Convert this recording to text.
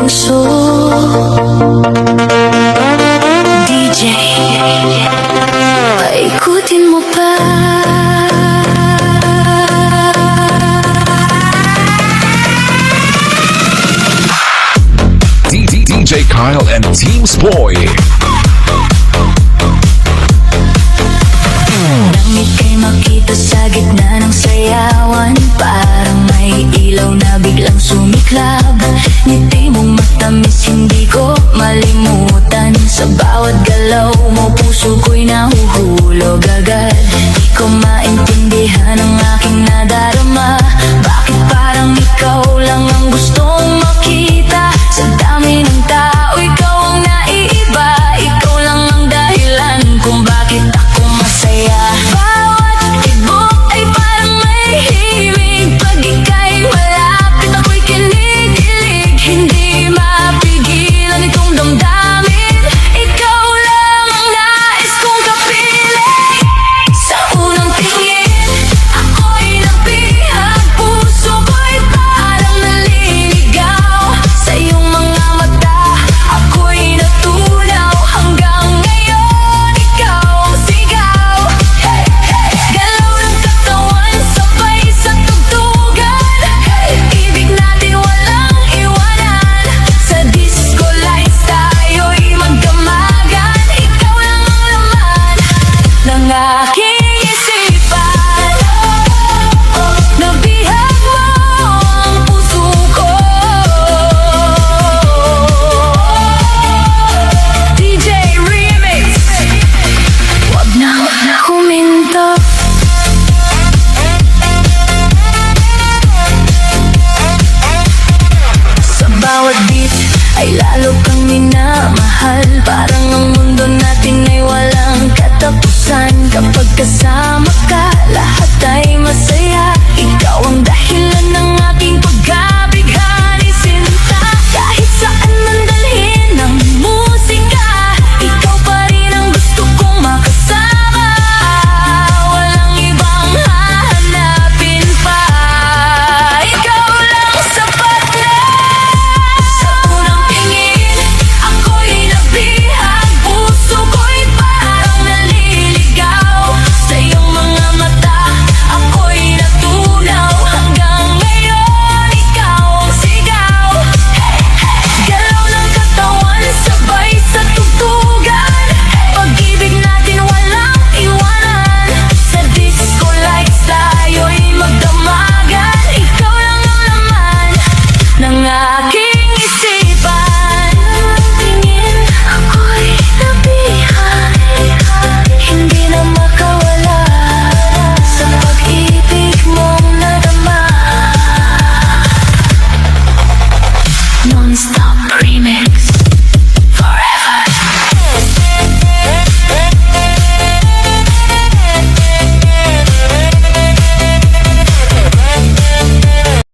puso. DJ, paikutin mo pa. DJ Kyle and Team Spoy. Nang ika'y makita sa gitna ng sayawan, parang may ilaw na biglang sumiklab. Ngiti mong matamis hindi ko malimutan. Sa bawat galaw mo puso ko'y nahuhulog agad. Di ko maintindihan ang aking nadarama. Bakit parang ikaw lang ang gustong makita? Sa dami ng tao ikaw ang naiiba. Ikaw lang ang dahilan kung bakit ako masaya. Bawat tibok ay parang may himig. Pag ika'y malapit ako'y kinikilig. Hindi mapigilan itong damdamin. Ikaw lang ang nais kong kapiling. Sa unang tingin ako'y napihag. Puso ko'y parang naliligaw. Sa iyong mga mata ako'y natunaw. Hanggang ngayon ikaw ang sigaw. Hey, hey. Galaw ng katawan sabay sa tugtugan. Hey, ibig natin walang iwanan. Sa disco lights tayo'y magdamagan. Ikaw lang ang laman ng aking isipan. Nabihag mo ang puso ko. DJ Remix. Wag na huminto. Sa bawat beat ay lalo kang minamahal. Para